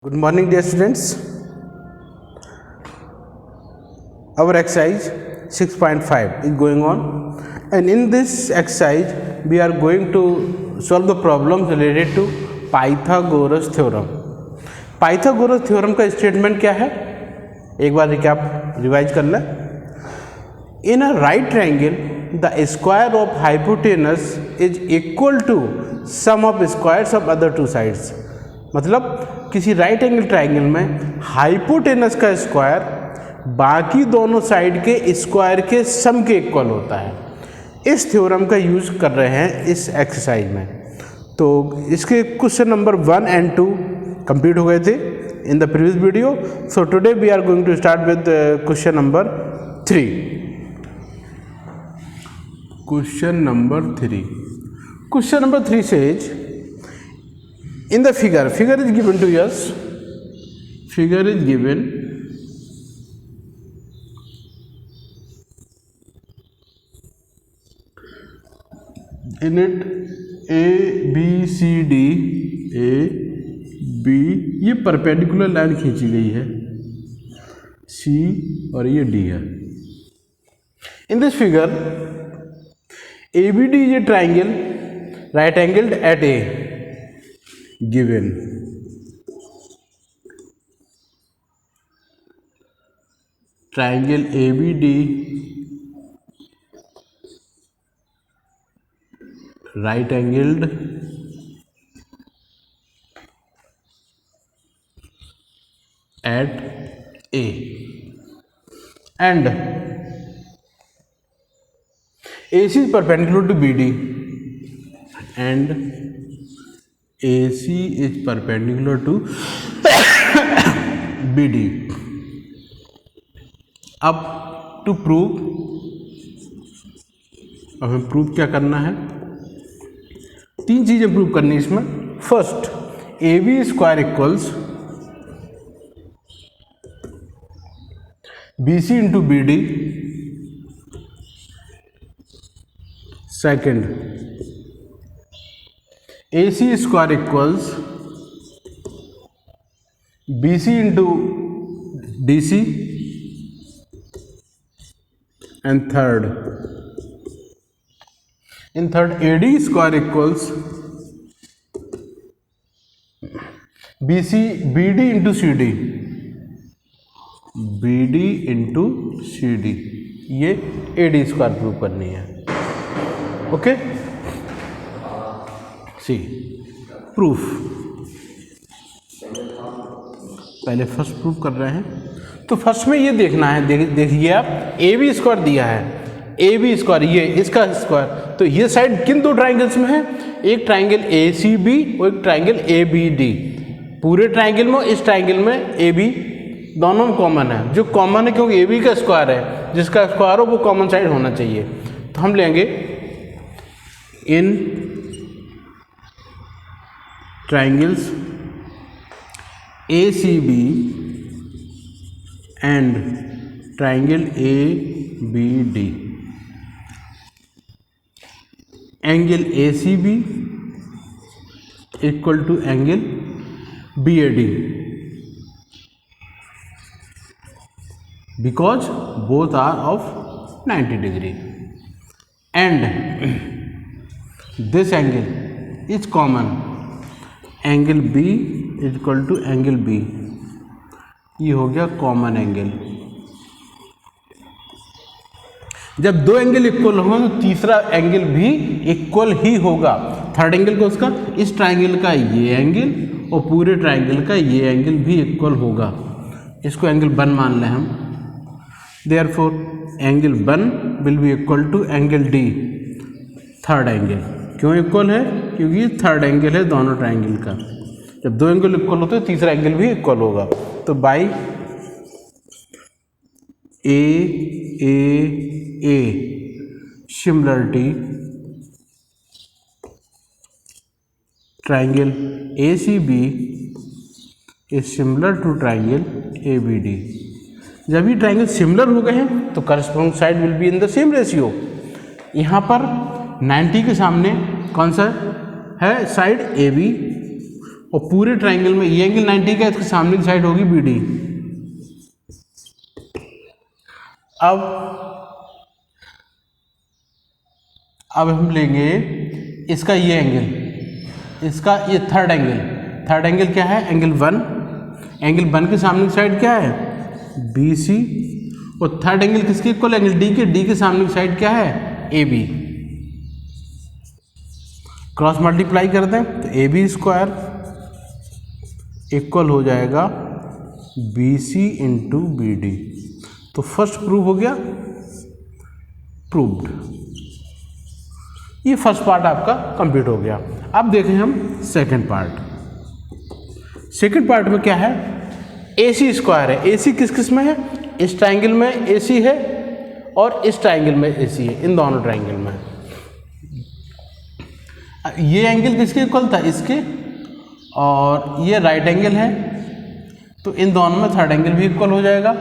Good morning, dear students. Our exercise 6.5 is going on, and in this exercise we are going to solve the problems related to Pythagoras theorem. Pythagoras theorem का statement क्या है, एक बार revise कर लें. In a right triangle, the square of hypotenuse is equal to sum of squares of other two sides. मतलब किसी right angle triangle में hypotenuse का स्क्वायर बाकी दोनों साइड के स्क्वायर के सम के इक्वल होता है. इस थ्योरम का यूज कर रहे हैं इस एक्सरसाइज में. तो इसके क्वेश्चन नंबर 1 and 2 कंप्लीट हो गए थे in the previous video. So today we are going to start with question number 3. Question number 3 says, in the figure is given to us. Figure is given. In it A B C D, A B ये perpendicular line खींची गई है, C और ये D है. In this figure, ABD is a triangle right angled at A. Given triangle ABD right angled at A, and AC is perpendicular to BD, and AC is perpendicular to BD. अब to prove, अब हमें prove क्या करना है, 3 चीजें prove करनी है इसमें. First, AB square equals BC into BD. Second, AC square equals BC into DC, and third, AD square equals BD into CD, BD into CD. ये AD स्क्वायर प्रूव करनी है. Okay, proof. पहले first proof कर रहे हैं. तो first में ये देखना है, देखिए आप ए बी स्क्वायर दिया है, ए बी स्क्वायर ये इसका स्क्वायर. तो ये साइड किन दो ट्राइंगल्स में है, एक ट्राइंगल ए सी बी और एक ट्राइंगल ए बी डी. पूरे ट्राइंगल में, इस ट्राइंगल में ए बी दोनों में कॉमन है. जो कॉमन है क्योंकि ए बी का स्क्वायर है, जिसका स्क्वायर हो वो कॉमन साइड होना चाहिए. तो हम लेंगे इन triangles ACB and triangle ABD. Angle ACB equal to angle BAD because both are of 90 degree, and this angle is common. Angle B is equal to angle B. ये हो गया कॉमन एंगल. जब दो एंगल इक्वल होगा तो तीसरा angle भी equal ही होगा. थर्ड एंगल को उसका, इस ट्राइंगल का ये एंगल और पूरे ट्राइंगल का ये एंगल भी इक्वल होगा. इसको एंगल 1 मान लें हम. Therefore angle 1 will be equal to angle D, third angle. क्यों इक्वल है, क्योंकि थर्ड एंगल है दोनों ट्राइंगल का. जब दो एंगल इक्वल होते हैं तीसरा एंगल भी इक्वल होगा. तो by A similarity triangle ACB is similar to triangle ABD. जब ये ट्राइंगल सिमिलर हो गए हैं तो corresponding side will be in the same ratio. यहाँ पर 90 के सामने कौन सा है साइड AB, और पूरे ट्राइंगल में ये एंगल 90 का, इसके सामने की साइड होगी बी डी। अब हम लेंगे इसका ये एंगल, इसका ये थर्ड एंगल क्या है, एंगल 1। एंगल 1 के सामने की साइड क्या है, बी सी। और थर्ड एंगल किसके इक्वल, एंगल डी के। डी के सामने की साइड क्या है, ए बी। क्रॉस मल्टीप्लाई कर दें तो ए बी स्क्वायर इक्वल हो जाएगा B C into B D. तो फर्स्ट प्रूव हो गया, प्रूव्ड। ये फर्स्ट पार्ट आपका कंप्लीट हो गया। अब देखें हम सेकंड पार्ट। सेकंड पार्ट में क्या है, ए सी स्क्वायर है। ए सी किस किस में है, इस ट्राइंगल में ए सी है और इस ट्राइंगल में ए सी है, इन दोनों ट्राइंगल में। ये एंगल किसके इक्वल था, इसके, और ये राइट एंगल है, तो इन दोनों में थर्ड एंगल भी इक्वल हो जाएगा।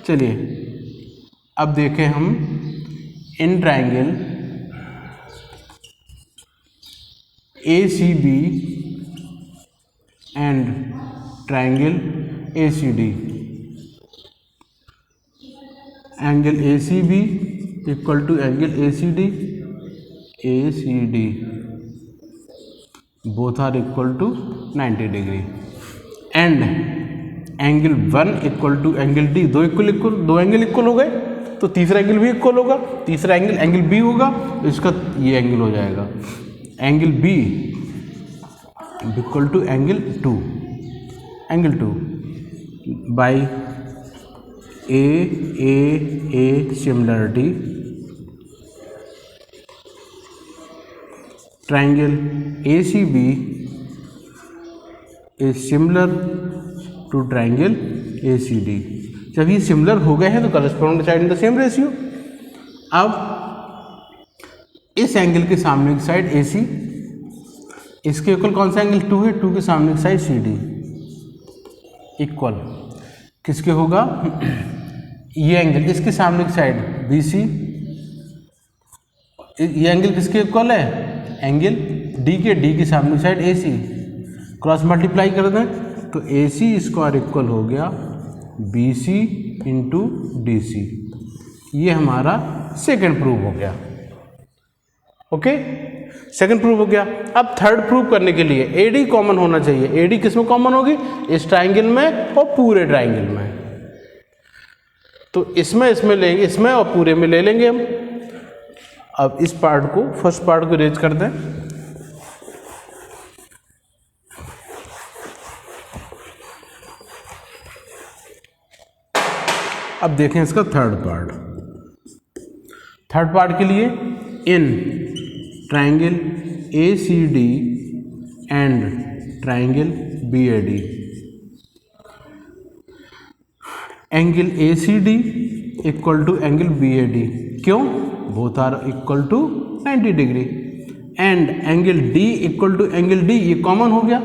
चलिए अब देखें हम in triangle A C B and triangle A C D. Angle A C B equal to angle A C D, both are equal to 90 degree. And angle 1 equal to angle D. दो angle equal हो गए, तो तीसरा angle भी equal होगा। तीसरा angle B होगा, तो इसका ये एंगल हो जाएगा angle B equal to angle 2 by A similarity. Triangle A C B is similar to triangle A C D. जब ये सिमिलर हो गए हैं तो corresponding side in the same ratio. अब इस एंगल के सामने की साइड ए सी, इसके इक्वल कौन सा एंगल, 2 है। 2 के सामने की साइड सी डी इक्वल किसके होगा, ये एंगल, इसके सामने की साइड बी सी। ये एंगल किसके इक्वल है, एंगल डी के। डी के सामने की side A C. Cross multiply कर दें तो ए सी स्क्वायर इक्वल हो गया B C into D C. ये हमारा सेकेंड प्रूव हो गया। ओके, सेकंड प्रूव हो गया। अब थर्ड प्रूव करने के लिए एडी कॉमन होना चाहिए। एडी किस में कॉमन होगी, इस ट्राइंगल में और पूरे ट्राइंगल में। तो इसमें लेंगे, इसमें और पूरे में ले लेंगे हम। अब इस पार्ट को, फर्स्ट पार्ट को रेज कर दें। अब देखें इसका थर्ड पार्ट के लिए in triangle A C D and triangle B A D. Angle A C D equal to angle B A D. क्यों, both are equal to 90 degree. And angle D equal to angle D, ये common हो गया।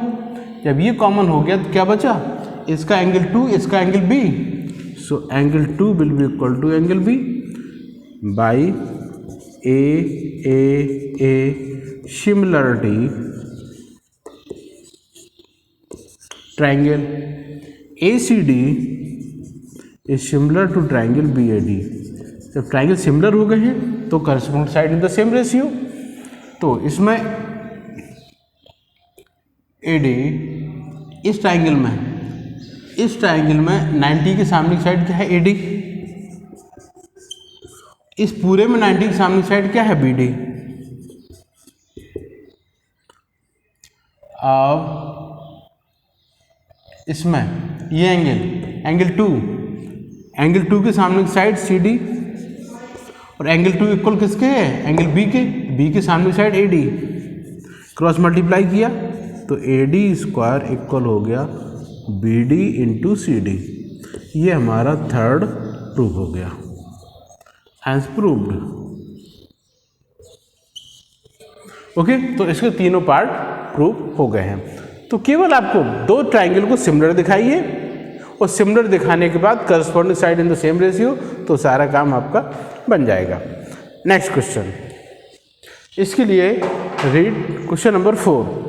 जब ये common हो गया तो क्या बचा, इसका एंगल 2, इसका angle B. So angle 2 will be equal to angle B by A similarity triangle A C D is similar to triangle B A D. जब ट्राइंगल सिमिलर हो गए हैं तो corresponding side in the same ratio. तो इसमें A D इस triangle में 90 के सामने की साइड क्या है, ए डी। इस पूरे में 90 के सामने साइड क्या है, बी डी। अब इसमें ये एंगल 2 के सामने की साइड सी डी, और एंगल 2 इक्वल किसके है, एंगल बी के। बी के सामने side A D. Cross multiply किया तो ए डी स्क्वायर इक्वल हो गया B D into C D. ये हमारा थर्ड प्रूफ हो गया, हैज प्रूव्ड। ओके, तो इसके तीनों पार्ट प्रूव हो गए हैं। तो केवल आपको दो ट्राइंगल को सिमिलर दिखाइए और सिमिलर दिखाने के बाद corresponding side in the same ratio, तो सारा काम आपका बन जाएगा। नेक्स्ट क्वेश्चन, इसके लिए read question number 4।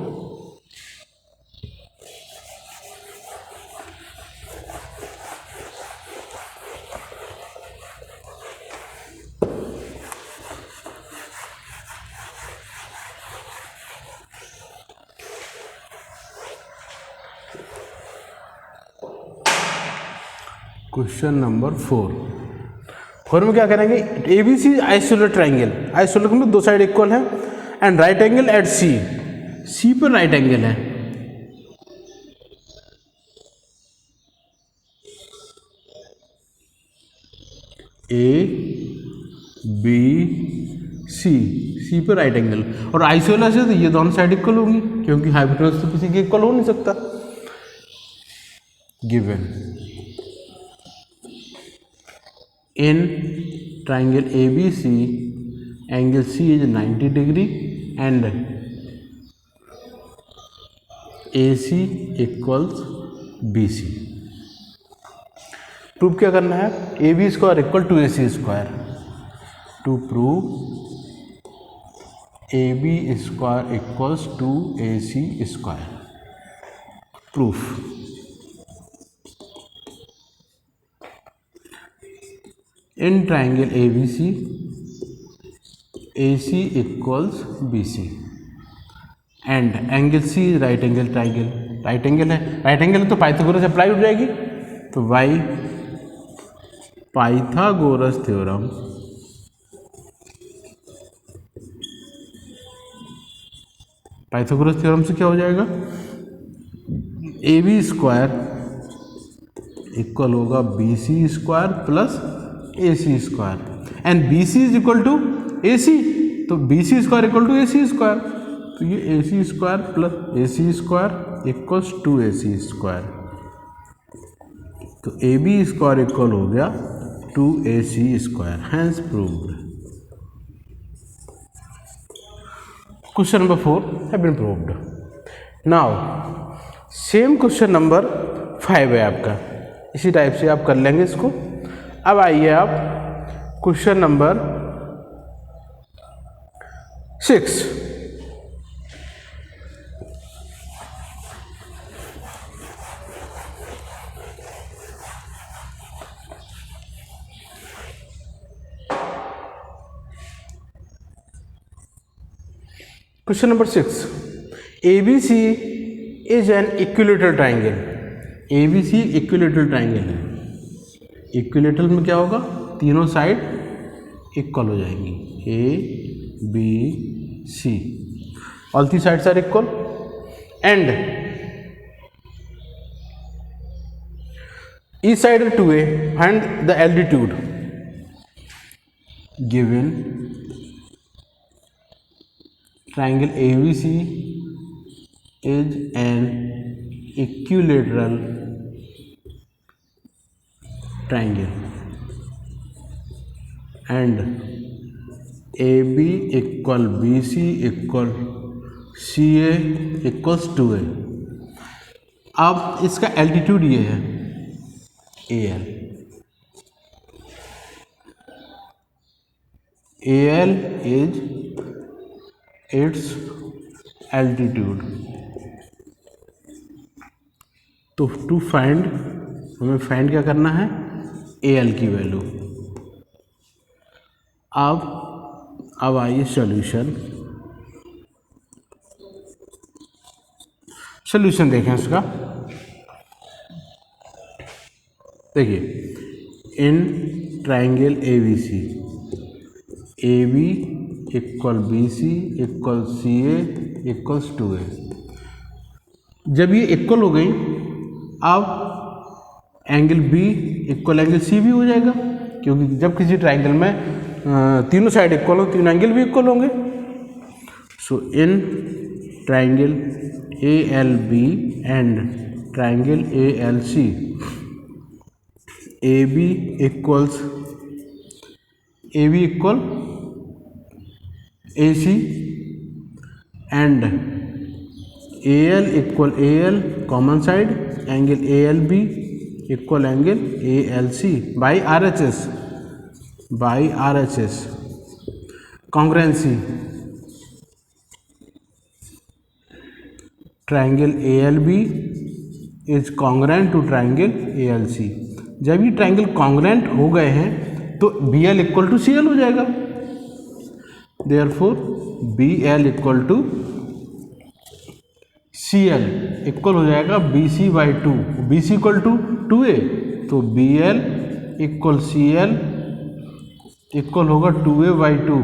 Question number 4 में क्या करेंगे, A B C isosceles triangle, isosceles में दो साइड इक्वल है, and right angle at C, C पर राइट एंगल है, ए बी सी, सी पर राइट एंगल, और आइसोलेस है तो ये दोनों साइड इक्वल होंगी क्योंकि हाइपोटेनस तो किसी के इक्वल हो नहीं सकता। Given in triangle A B C angle C is 90 degree and A C equals B C. Prove क्या करना है, A B square equal to A C square, to prove A B square equals to A C square. Proof in triangle A B C A C equals B C and angle C right angle triangle, right angle है, right angle तो Pythagoras apply हो जाएगी, तो why Pythagoras theorem Pythagoras theorem से क्या हो जाएगा, A B square equal होगा B C square plus A C square and B C is equal to A C, तो B C square equal to A C square, तो ये A C square plus A C square equals to A C square, तो A B square equal हो गया two A C square, hence proved. Question number 4 have been proved. Now same question number 5 है आपका, इसी type से आप कर लेंगे इसको। अब आइए आप question number 6। Question number 6, A B C is an equilateral triangle, A B C equilateral triangle है, इक्विलेटरल में क्या होगा, तीनों साइड इक्वल हो जाएंगी, A B C, all three sides are equal and each side is 2a, find the altitude given triangle ABC is an equilateral triangle and AB equal BC equal CA equals 2A। अब इसका altitude ये है AL, AL is its altitude, तो to find हमें find क्या करना है, AL की वैल्यू। अब आइए सॉल्यूशन देखें इसका। देखिए in triangle A B C, A B equal B C equal C A equals 2A, जब ये इक्वल हो गई अब angle B equal angle C भी हो जाएगा, क्योंकि जब किसी ट्राइंगल में तीनों साइड इक्वल हो तीनों एंगल भी इक्वल होंगे। So in triangle A L B and triangle A L C, A B equal A C and A L equal A L common side, angle A L B equal angle A L C by R H S, congruency triangle A L B is congruent to triangle A L C. जब ये triangle congruent हो गए हैं तो B L equal to C L हो जाएगा, therefore B L equal to C L equal हो जाएगा B C by 2, B C equal to 2A तो B L equal C L equal होगा 2a/2।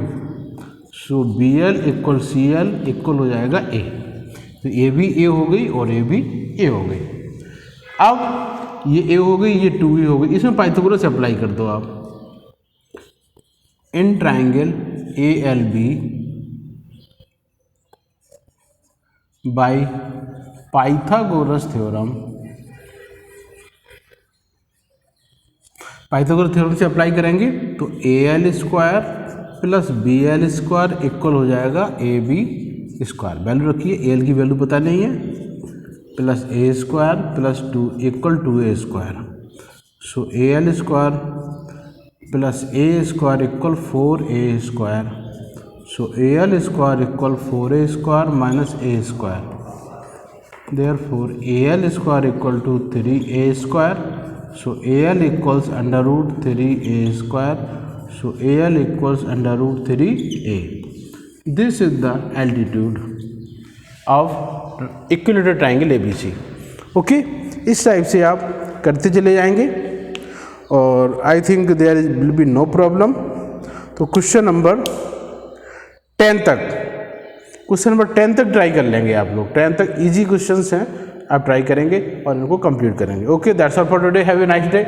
So B L equal C L equal हो जाएगा ए। तो ए भी ए हो गई और ए भी ए हो गई। अब ये ए हो गई, ये 2a हो गई, इसमें पाइथागोरस अप्लाई कर दो आप। In triangle A L B by Pythagoras theorem, Pythagoras theorem से अप्लाई करेंगे तो A L square plus B L square equal हो जाएगा ए बी स्क्वायर। वैल्यू रखिए, ए एल की वैल्यू पता नहीं है, plus A square plus 2 equal 2a square. So A L square plus A square equal 4a square. So A L square equal 4a square minus A square. Therefore, AL square equal to 3a square. So AL equals under root 3a square. So AL equals under root 3a. This is the altitude of equilateral triangle ABC. Okay, इस type से आप करते चले जाएंगे और I think there will be no problem. तो question number 10 तक, question number 10 तक ट्राई कर लेंगे आप लोग। 10 तक इजी क्वेश्चंस हैं, आप ट्राई करेंगे और इनको कंप्लीट करेंगे। Okay, that's all for today. Have a nice day.